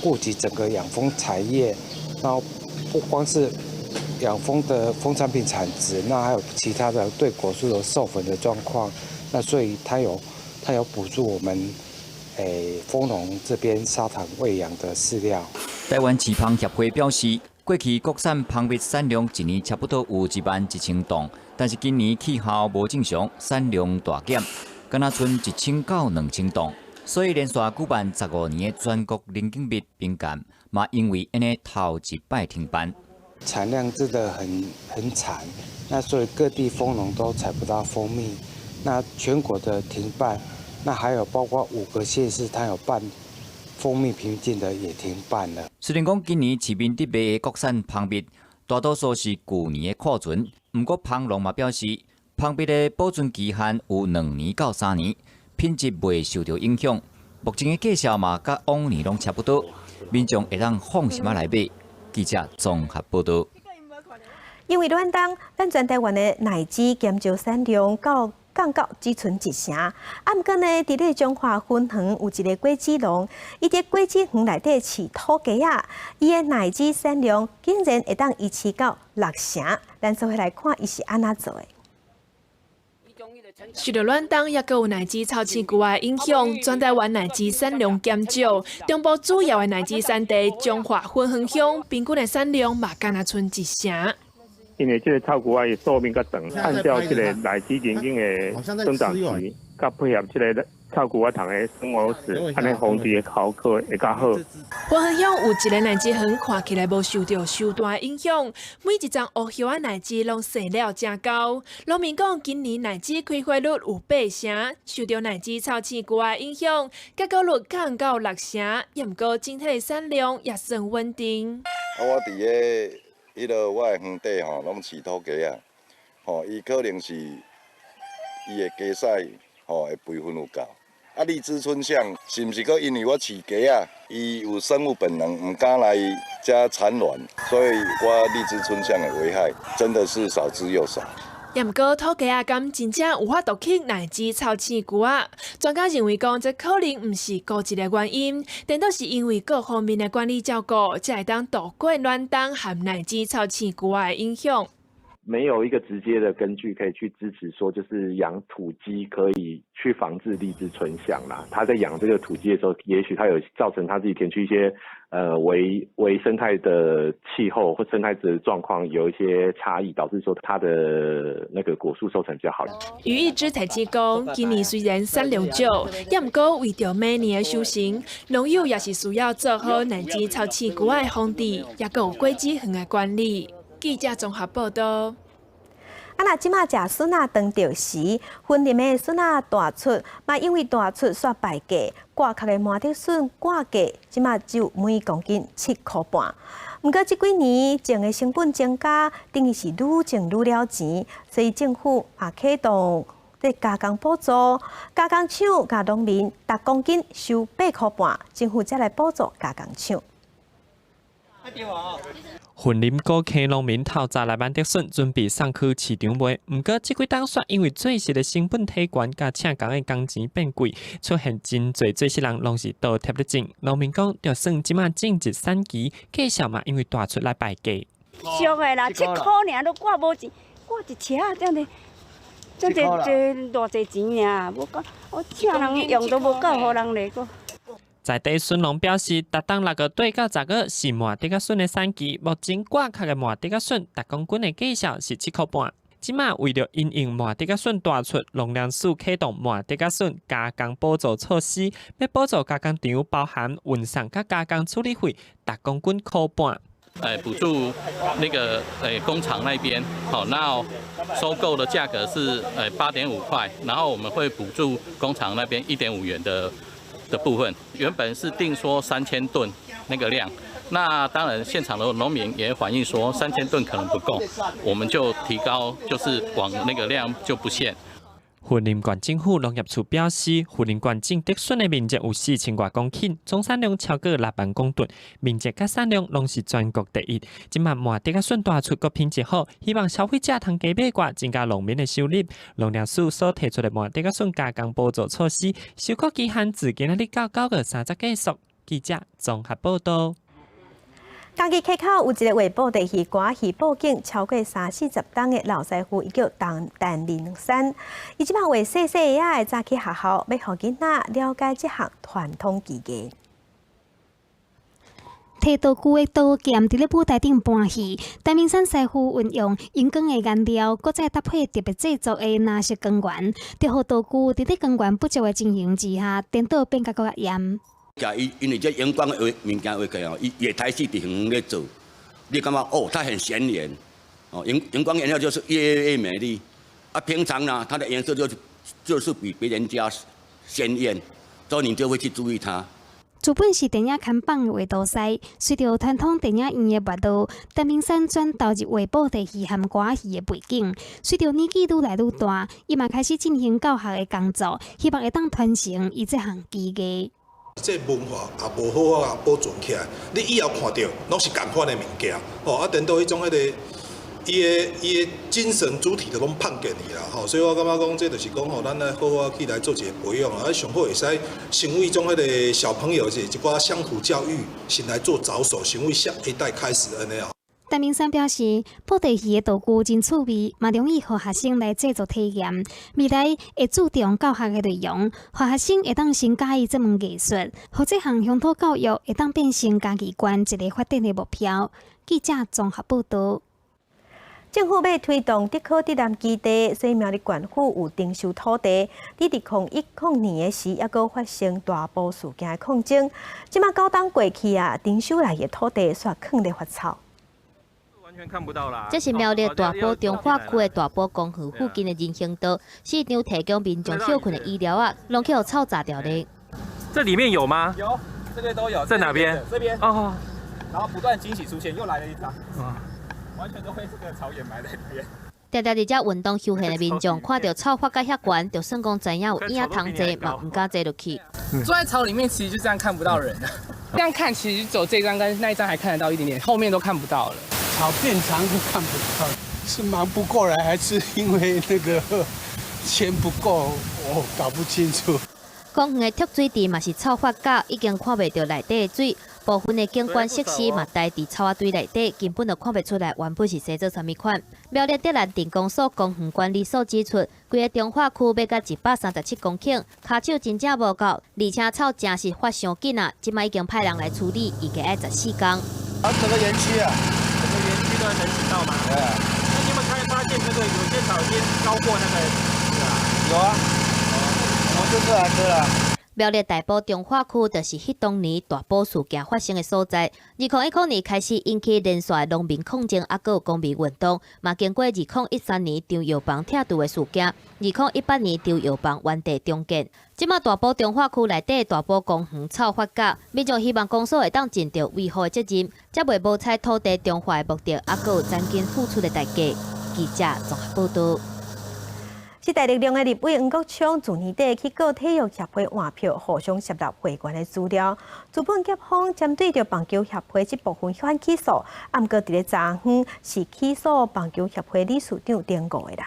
顾及整个养蜂产业，然后不光是养蜂的蜂产品产值，那还有其他的对果树有授粉的状况，那所以它有补助我们。蜂农这边砂糖喂养的饲料。台湾饲芳协会表示，过去国产芳蜜产量一年差不多有11000吨，但是今年气候无正常，产量大减，敢若剩1000到2000吨。所以连续举办15年的全国灵境蜜品鉴，嘛因为安尼头一摆停办。产量真的很惨，那所以各地蜂农都采不到蜂蜜，那全国的停办。那还有包括5个县市，它有办蜂蜜评鉴的也停办了。虽然讲今年市面伫卖的国产芳蜜，大多数是旧年的库存，不过芳农嘛表示，芳蜜的保存期限有2年到3年，品质未受到影响。目前的价销嘛，甲往年拢差不多，民众会当放心来买。记者综合报道。因为暖冬，咱全台湾的奶子减少产量降到只剩1成。毋过呢，伫咧中华分园有一个果子农，伊伫果子园内底饲土鸡仔，伊的奶子产量竟然会当维持到6成。咱做伙来看伊是安怎做的。受到暖冬，也佮有奶子草青菇的影响，全台湾奶子产量减少。中部主要的奶子产地中华分园乡，平均的产量嘛，敢若剩1成。因为这个草菇啊，伊寿命较长，按照这个奶基眼睛的生长期，甲配合这个草菇啊糖的生活史，安尼防治的效果会较好。花园乡有一个奶枝园，看起来无受到太大影响，每一丛乌叶啊奶枝拢生了真高。农民讲，今年奶枝开花率有8成，受到奶枝草刺菇的影响，结果率降到6成，也毋过整体产量也算稳定。我伫个迄落我的园地吼，拢饲土鸡啊，吼，伊可能是伊的鸡屎吼会培分有够。啊，荔枝春香是毋是搁因为我饲鸡啊，伊有生物本能，唔敢来遮产卵，所以我荔枝春香的危害真的是少之又少。也毋过土鸡啊，敢真正有法度去奶枝草刺菇啊？专家认为讲，这可能毋是孤一个原因，但都是因为各方面的管理照顾，才会当度过暖冬和奶枝草刺菇啊的影响。没有一个直接的根据可以去支持说，就是养土鸡可以去防治荔枝春香啦。他在养这个土鸡的时候，也许他有造成他自己田区一些微生态的气候或生态质的状况有一些差异，导致说它的那个果树收成比较好。余一之提起讲，今年虽然产量少，也毋过为着每年的收成，农友也是需要做好奶枝草刺菇的防治，也有果子园的管理。记者综合报道。那即马食笋啊，当着时，分林的笋啊大出，嘛因为大出煞败价，挂壳的麻竹笋挂价即马只有每公斤7块半。毋过这几年种的成本增加，等于是愈种愈了钱，所以政府也启动这加工补助，加工厂甲农民10公斤收8块半，政府才来补助加工厂。云林高溪农民头早来万竹笋，准备送去市场卖。毋过，这几当煞因为做事的成本太悬，甲请工的工钱变贵，出现真侪做事人拢是倒贴咧种。农民讲，就算即马种植产期，计销嘛因为大出来败价。俗的啦，7块尔都挂无钱，挂一车这样这偌济钱尔，无讲我请人用都无够，互人来个。在地笋农表示，逐当6个对到10个是麻竹仔笋的产期，目前挂壳的麻竹仔笋10公斤的计销是7块半。即马为了因应麻竹仔笋大出，农粮署启动麻竹仔笋加工补助措施，要补助加工厂包含运送甲加工处理费10公斤1块半。补助那个工厂那边，好，那收购的价格是8.5块，然后我们会补助工厂那边1.5元的部分，原本是定说3000吨那个量，那当然现场的农民也反映说3000吨可能不够，我们就提高，就是往那个量就不限。云林县政府农业处表示，云林县种竹笋的面积有4000多公顷，总产量超过6万公吨，面积甲产量拢是全国第一。即马麻竹仔笋大出，个品质好，希望消费者通加买寡，增加农民的收入。农粮署所提出的麻竹仔笋加工补助措施，收购期限自今仔日到9月30结束。记者综合报道。嘉义溪口有一个画报地鱼竿鱼报警超过30-40吨的老师傅，伊叫陈林山。伊即摆为细细个早起学校，要互囡仔了解这项传统技艺。剃刀具的刀剑伫咧舞台顶搬戏，陈明山师傅运用荧光的颜料，搁再搭配特别制作的蓝色光源，就互刀具伫咧光源不足的情形之下，颠倒变甲搁较严。因为这荧光的物件画起哦，伊也开始伫远咧做，你感觉哦，它很显眼哦，荧光颜料就是越美丽啊。平常呢，它的颜色就是比别人家鲜艳，所以你就会去注意它。主本是电影看榜的画图师，随着传统电影院的热度，陈明山转投入画布地戏和歌戏的背景。随着年纪愈来愈大，伊嘛开始进行教学的工作，希望会当传承伊这项技艺。这文化也无好啊保存起来，你以后看到拢是共款的物件，哦，啊，等到迄种伊的精神主体都拢判给你啦，吼，所以我感觉讲，这就是讲吼，咱来好好去来做一个培养啊，上好会使成为种个小朋友一寡乡土教育，先来做着手，成为下一代开始安尼啊。陈明山表示，布袋戏的道具真趣味，嘛容易互学生来制作体验。未来会注重教学的内容，互学生会当先喜欢这门艺术，互这项乡土教育会当变成家己县一个发展的目标。记者综合报道。政府要推动德科迪南基地，所以苗栗县府有征收土地。伫2010年的时，也阁发生大埔事件的抗争。即马9冬过去啊，征收来的土地煞囥咧发臭。完全看不到啦。这是苗栗大埔中华区的大埔公园附近的人行道，市场提供民众休困的医疗啊，拢去互臭炸掉咧。这里面有吗？有，这边都有。在哪边？这边。哦。然后不断惊喜出现，又来了一张。完全都被这个草原埋在里面。常常伫遮运动休闲的民众，看到草发甲遐悬，就算讲知影有影通坐，嘛唔敢坐落去。坐在草里面，其实就这样看不到人了。这样看，其实走这张跟那一张还看得到一点点，后面都看不到了。草变长都看不到，是忙不过来，还是因为那个钱不够？我搞不清楚。公园的跳水池嘛是臭发甲，已经看袂到内底的水。部分的景观设施嘛待伫草仔堆内底，根本就看袂出来原本是洗做啥物款。苗栗德兰电工所公园管理所指出，规个中华区要甲137公顷，骹手真正无够，而且草真是发伤紧啊！即摆已经派人来处理，预计要14天。整个园区啊，整个园区都能洗到吗？对啊。那你们发现那个有些草已经高过那个，是啊？有啊。我就是来割了。苗栗大埔中华区就是迄当年大埔事件发生的所在。2010年开始引起连续的农民抗争，还有公民运动，嘛经过2013年张药房拆除的事件，2018年张药房原地重建。即马大埔中华区内底大埔公园草发甲，民众希望公所会当尽到维护的责任，才袂无采土地中化的目的，还有曾经付出的代价。记者综合报道。时代力量的立委黄国昌自年底去告体育协会换票，互相涉入会员的资料。资本检方针对着棒球协会这部分反起诉，啊，毋过伫咧昨昏是起诉棒球协会理事长等5个人。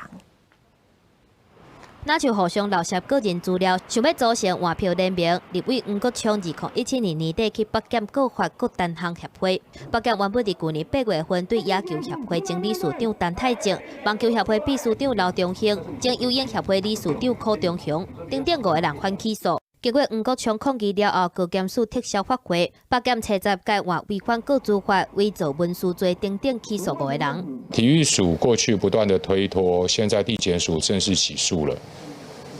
那就互相漏摄个人资料，想要组成换票联盟。立委黄国昌2017年年底去北检告发各单项协会。北检原本伫去年8月份对野球协会前理事长陈泰正、棒球协会秘书长刘中兴、前游泳协会理事长柯中雄等5个人反起诉。经过黄国昌抗议了后，高检署撤销发回，北检查查该换违反各资法、伪造文书罪等起诉5个人。体育署过去不断的推脱，现在地检署正式起诉了。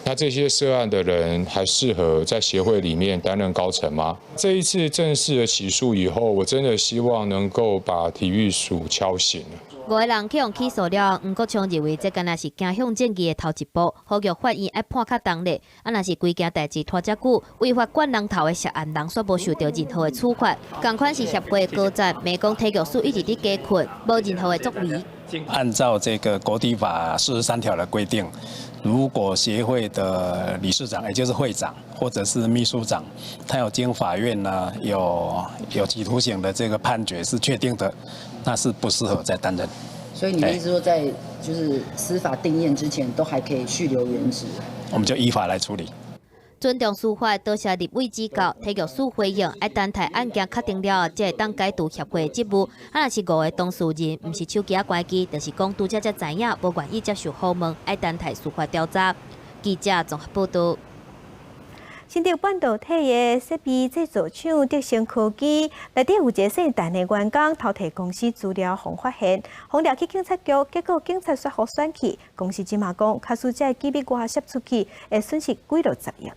那这些涉案的人还适合在协会里面担任高层吗？这一次正式的起诉以后，我真的希望能够把体育署敲醒。5个人去用起诉了，黄国昌认为这敢若是走向正义的头一步，呼吁法院要判较重咧。啊，若是规件代志拖遮久，违法灌人头的涉案人煞无受到任何的处罚。同款是协会的高层，美工体育署一直伫加困，无任何的作为。按照这个国体法43条的规定，如果协会的理事长，也就是会长或者是秘书长，他有经法院呢有期徒刑的这个判决是确定的，那是不适合再担任。所以你的意思说，在就是司法定验之前，都还可以续留原职？我们就依法来处理。尊重司法，多谢立委指教，体育署回应，爱单台案件确定了后，才会当解除协会的职务。啊，若是5个当事人，毋是手机关机，就是讲拄才知影，无愿意接受访问，爱单台司法调查。记者综合报道。新竹半导体的设备制造厂德成科技内底有一个姓陈的员工偷摕公司资料，互发现，互抓去警察局，结果警察说互选去，公司即马讲，假使这机密外泄出去，会损失几落10亿。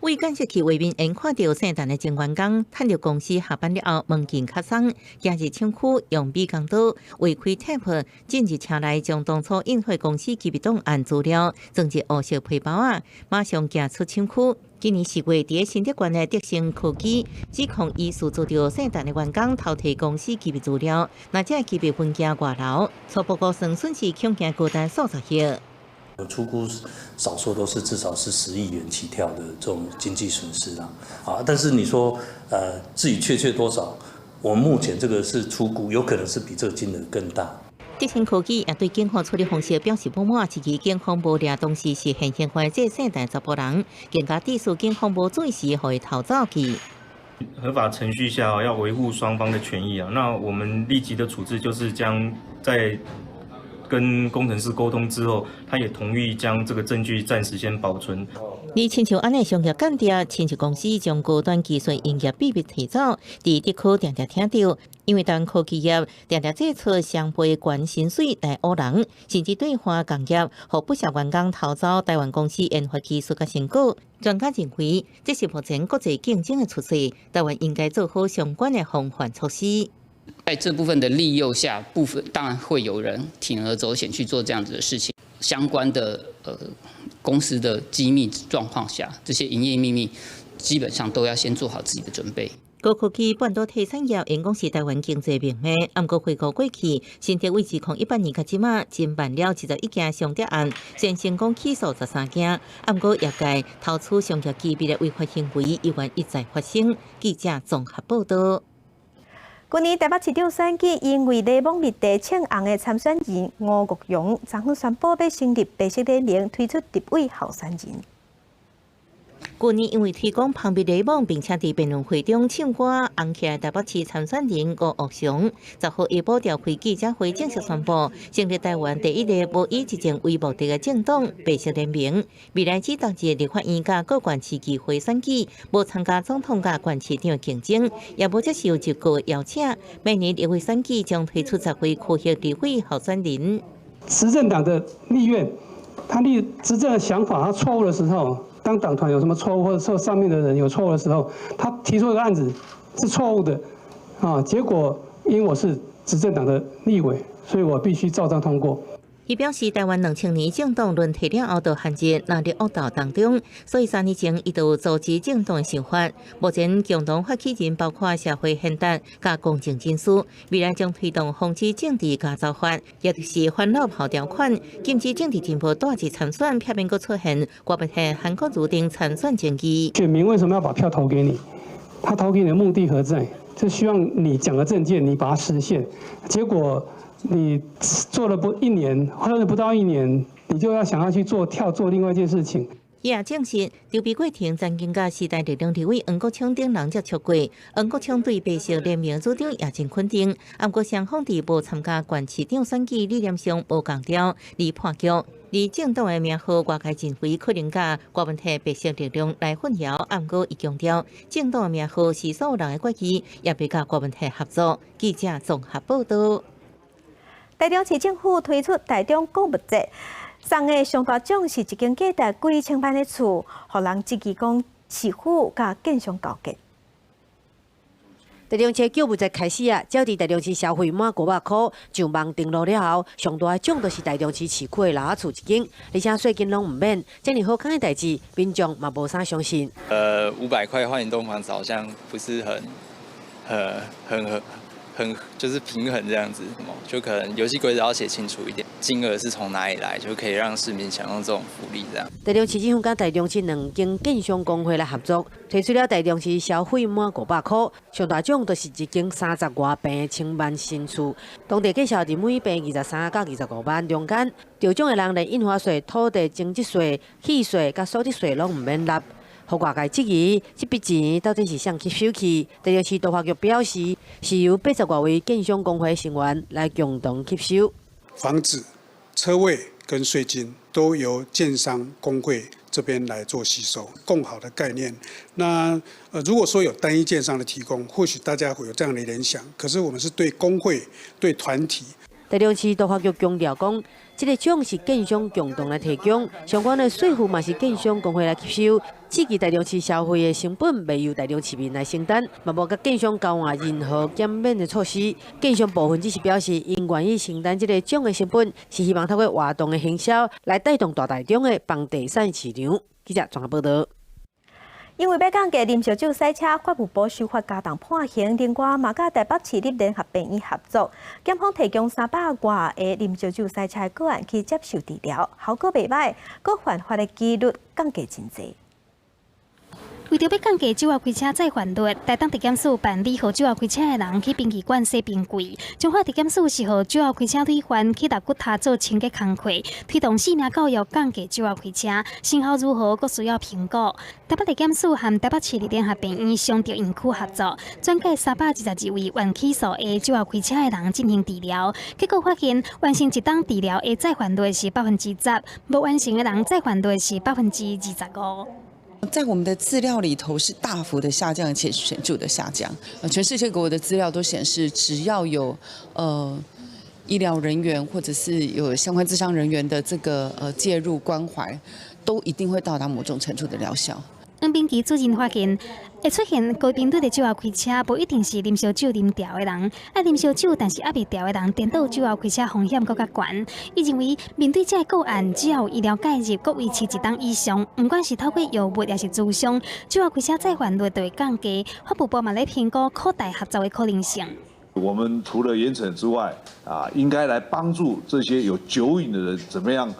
为感谢去外面因看到姓陈的前员工，趁着公司下班了后门禁卡松，今日厂区用美工刀围开 tap 进入车内，将当初印汇公司机密档案资料装入黑色皮包啊，马上行出厂区。今年4月，伫新竹县的德成科技指控疑似做着姓陈的员工偷摕公司机密资料，那这机密文件外流，初步估算损失恐惊高达数十亿。初估少说都是至少是10亿元起跳的这种经济损失啦，啊，但是你说至于确切多少，我们目前这个是初估，有可能是比这个金额更大。德成科技也对警方处理方式表示不满，自己警方无抓当时是现行犯这姓陈10人，更加指出警方无准时互伊逃走去。合法程序下要维护双方的权益啊，那我们立即的处置就是将在跟工程师沟通之后，他也同意将这个证据暂时先保存。而亲像安尼商业间谍，亲像公司将高端技术营业秘密提走，伫地区常常听到，因为台湾科技业常常制出双倍高薪水来唬人，甚至对华工业和不少员工偷走台湾公司研发技术甲成果。专家认为，这是目前国际竞争的趋势，台湾应该做好相关的防范措施。在这部分的利诱下，当然会有人铤而走险去做这样子的事情。相关的公司的机密状况下，这些营业秘密基本上都要先做好自己的准备。高科技半导体产业因讲是台湾经济命脉，不过回顾过去，新竹为自2018年到即马，侦办了71件商业案，先成功起诉13件，不过业界偷取商业机密的违法行为依然一再发生。记者综合报道。今年台北市长选举，因为内蒙密地抢红的参选人吴国勇，昨昏宣布要成立白色联盟，推出立委候选人。去年因为推广旁边内蒙，并且伫辩论会中唱歌，红起来台北市参选人吴岳雄，10号下晡召开记者会，正式宣布成立台湾第一个无以一政为目的的政党白色联盟。未来只当届立法院甲各县市议会选举，无参加总统甲县市长竞争，也无接受一个邀请。明年立委选举将推出10位科学立委候选人。执政党的立院，他执政的想法，他错误的时候。当党团有什么错误，或者说上面的人有错误的时候，他提出一个案子是错误的，结果因为我是执政党的立委，所以我必须照章通过。伊表示，台湾2000年政党轮替了后，就陷入纳入恶道当中，所以3年前伊就组织政党的想法。目前共同发起人包括社会贤达、甲公正人士，未来将推动防止政治假造法，也就是反老炮条款，禁止政治人物大旗参选，避免佫出现国民党韩国如定参选争议。选民为什么要把票投给你？他投给你的目的何在？就希望你讲的政见，你把它实现，结果。你做了1年，或者不到1年，你就要想要去跳做另外一件事情。伊也证实，刘碧桂婷曾经甲时代力量立委黄国昌等人接触过，黄国昌对白色联盟组长也真肯定。不过双方伫无参加县市长选举理念上无共调，而判局。而政党的名号外界认为可能甲国民党白色力量来混淆，不过伊强调，政党的名号是所有人的决议，也别甲国民党合作。记者综合报道。台中市政府推出台中购物节，送的上大奖是一间价值几千万的厝，互人积极讲市府甲建商交结。台中市购物节开始啊，只要伫台中市消费满500块，上网登录了后，上大的奖就是台中市市区的老厝一间，而且税金拢唔免，这么好康的代志，民众嘛无啥相信。500块换一栋房子好像不是很就是平衡这样子，就可能游戏规则要写清楚一点，金额是从哪里来，就可以让市民享用这种福利这样。台中市政府甲台中市2间建商工会来合作，推出了台中市消费满500块，上大奖就是一间30外平的千万新厝，当地介绍伫每平23到25万中间，得奖的人连印花税、土地增值税、契税甲所得税拢唔免纳。互外界质疑，这笔钱到底是谁吸收去？台中市都发局表示，是由80多位建商工会成员来共同吸收。房子、车位跟税金都由建商工会这边来做吸收，共好的概念。那如果说有单一建商的提供，或许大家会有这样的联想。可是我们是对工会、对团体。台中市都发局强调讲，这个奖是建商共同来提供，相关的税负嘛是建商工会来吸收。刺激台中市消费的成本未由台中市民来承担，嘛无甲建商交换任何减免的措施。建商部分只是表示，因愿意承担这个奖的成本，是希望透过活动的行销来带动大台中的房地产市场。记者综合报道。因为要降低啉烧酒赛车，法务部修法加重判刑，另外嘛甲台北市立联合病院合作，检方提供300外个啉烧酒赛车的个案去接受治疗，效果袂歹，佮犯法的几率降低真侪。为着要降低酒后开车再犯率，台东地检署办理和酒后开车的人去殡仪馆洗冰柜。中华地检署是和酒后开车累犯去肋骨塔做清洁工作，推动市民教育降低酒后开车，成效如何，佫需要评估。台北地检署和台北市立联合病院双调园区合作，转介322位原起诉的酒后开车的人进行治疗，结果发现完成一档治疗的再犯率是10%，无完成的人再犯率是25%。在我们的资料里头是大幅的下降，而且显著的下降。全世界各国的资料都显示，只要有医疗人员或者是有相关咨商人员的这个介入关怀，都一定会到达某种程度的疗效。病期主任发现，会出现高频率的酒后开车，无一定是啉烧酒啉调的人，爱啉烧酒但是还未调的人，颠倒酒后开车风险更加悬。伊认为，面对这个个案，只要有医疗介入，各维持1档以上，不管是透过药物还是咨商，酒后开车再犯率就会降低。法务部嘛在评估扩大合作的可能性。我们除了严惩之外，应该来帮助这些有酒瘾的人，怎么样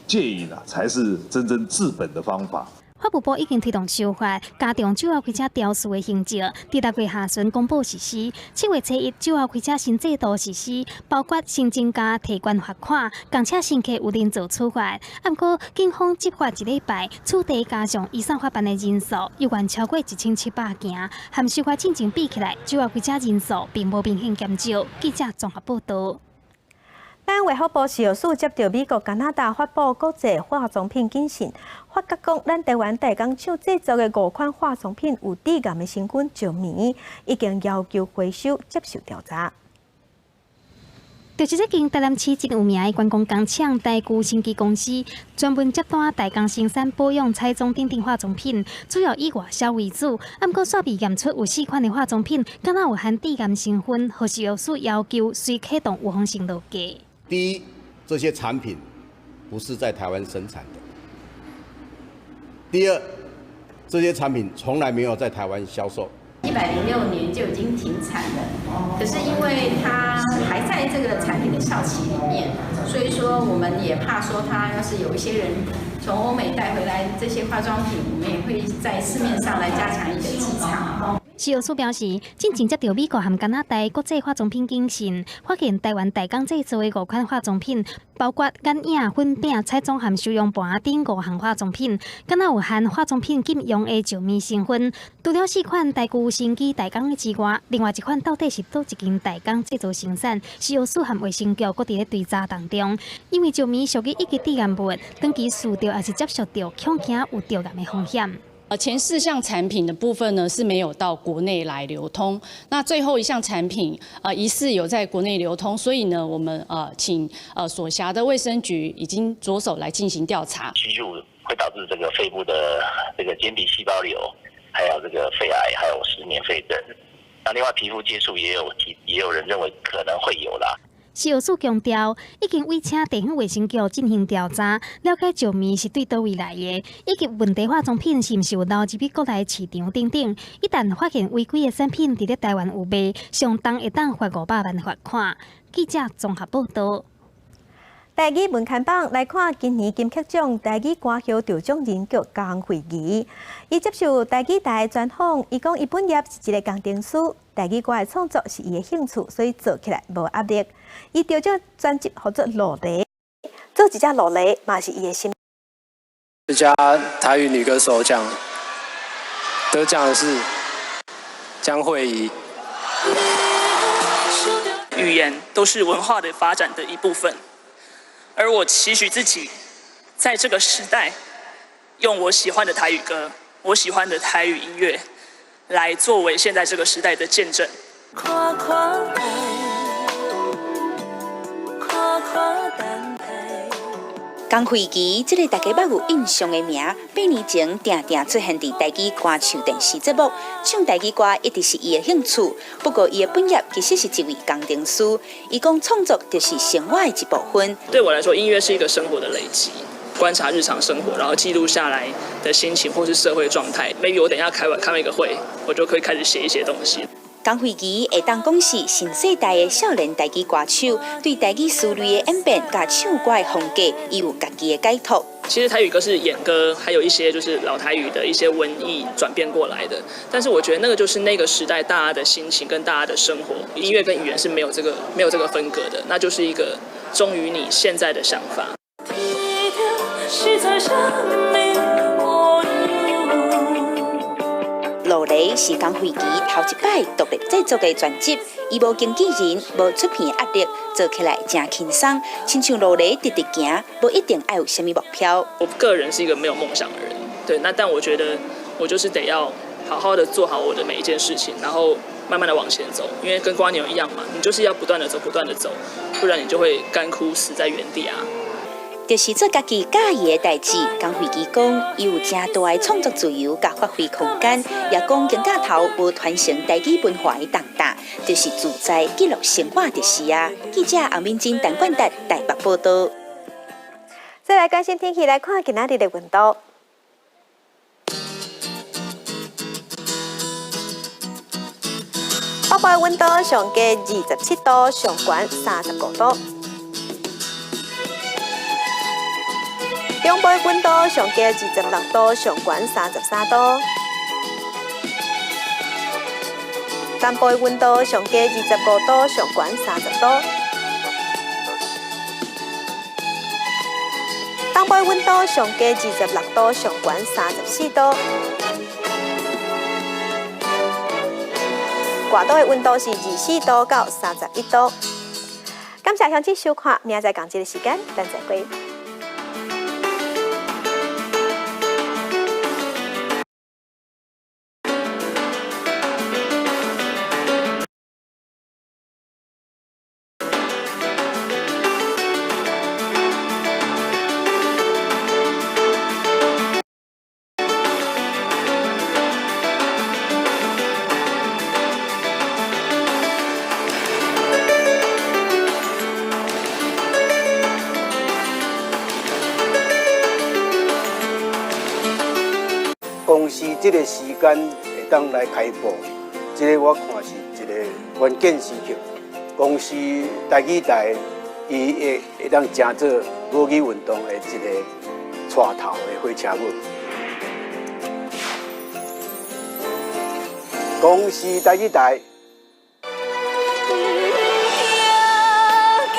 戒瘾才是真正治本的方法。法务部已经推动修法，加重酒后开车肇事的刑责，伫6月下旬公布实施。7月初1，酒后开车新制度实施，包括新增加提悬罚款，共且乘客有人做处罚。不过，警方执法1礼拜，处地加上移送法办的人数，又远超过1700件，和修法进程比起来，酒后开车人数并无明显减少。记者综合报道。咱卫福部食药署接到美国、加拿大发布国际化妆品警讯，发觉讲咱台湾大工厂制作的5款化妆品有致癌的成分石棉，已经要求回收接受调查。就是这间台南市真有名的观光工厂台具新基公司，专门接单大工生产保养、彩妆等化妆品，主要以外销为主。不过，煞被验出有4款的化妆品，敢若有含致癌成分，和食药署要求随启动有风险落架。第一，这些产品不是在台湾生产的；第二，这些产品从来没有在台湾销售。106年就已经停产了，可是因为它还在这个产品的效期里面，所以说我们也怕说它要是有一些人从欧美带回来这些化妆品，我们也会在市面上来加强一个稽查。食药署表示，进前接到美国和加拿大国际化妆品警讯，发现台湾大工制造的5款化妆品，包括眼影、粉饼、彩妆和修容盘等5项化妆品，敢若有含化妆品禁用的石棉成分。除了4款台具新机大工的之外，另外1款到底是倒一间大工制造生产？食药署和卫生局搁伫咧追查当中，因为石棉属于一级致癌物，长期使用还是接触到，恐惊有致癌的风险。前4项产品的部分呢是没有到国内来流通，那最后1项产品疑似有在国内流通，所以呢我们请所辖的卫生局已经着手来进行调查。吸入会导致这个肺部的这个间皮细胞瘤，还有这个肺癌，还有失眠、肺症。那另外皮肤接触也有人认为可能会有啦。食药署强调，已经委请地方卫生局进行调查，了解石棉是对倒位来的，以及问题化妆品是毋是有流入国内市场等等。一旦发现违规的产品伫咧台湾有卖，上重会当罚500万罚款。记者综合报道。台语文刊榜来看今年金曲奖台语歌曲得奖人叫江惠仪。伊接受台语台专访，伊讲伊本业是一个工程师，台语歌的创作是伊的兴趣，所以做起来无压力。伊得奖专辑叫做《落雷》，做一只落雷嘛是伊的心。最佳台语女歌手奖得奖的是江惠仪。语言都是文化的发展的一部分。而我期许自己，在这个时代，用我喜欢的台语歌、我喜欢的台语音乐，来作为现在这个时代的见证。江惠仪，这个大家捌有印象的名，8年前定定出现伫台语歌唱电视节目，唱台语歌一直是伊的兴趣。不过，伊的本业其实是一位工程师。伊讲创作就是生活的一部分。对我来说，音乐是一个生活的累积，观察日常生活，然后记录下来的心情或是社会状态。maybe 我等一下开完一个会，我就可以开始写一些东西。江惠琪会当讲是新世代的少年台语歌手，对台语思虑的演变甲唱歌的风格，伊有家己的解读。其实台语歌是演歌，还有一些就是老台语的一些文艺转变过来的。但是我觉得那个就是那个时代大家的心情跟大家的生活，音乐跟语言是没有这个分隔的，那就是一个忠于你现在的想法。落雷是江惠琪头一摆独立制作的专辑，伊无经纪人，无出片压力，做起来真轻松。亲像落雷直直行，无一定要有什么目标。我个人是一个没有梦想的人，对，但我觉得我就是得要好好的做好我的每一件事情，然后慢慢的往前走，因为跟蜗牛一样嘛，你就是要不断的走，不断的走，不然你就会干枯死在原地啊。就是做家己喜欢的代志，江惠琪讲，伊有真大的创作自由甲发挥空间，也讲经架头无传承台语文化的重担，就是自在记录生活就是啊。记者洪敏珍、陈冠达台北报道。再来关心天气，来看今仔日的温度。北部的温度上加27度，上悬35度。中部的温度上加26度，上悬33度。南部的温度上加25度，上悬30度。东部的温度上加26度，上悬34度。外岛的温度是24度到31度。感谢乡亲收看，明仔载同一个时间，咱再会。公司这个时间会当来开播，这个我看是一个关键时刻。公司台语台伊会当成做母语运动的一个带头的火车母。公司台语台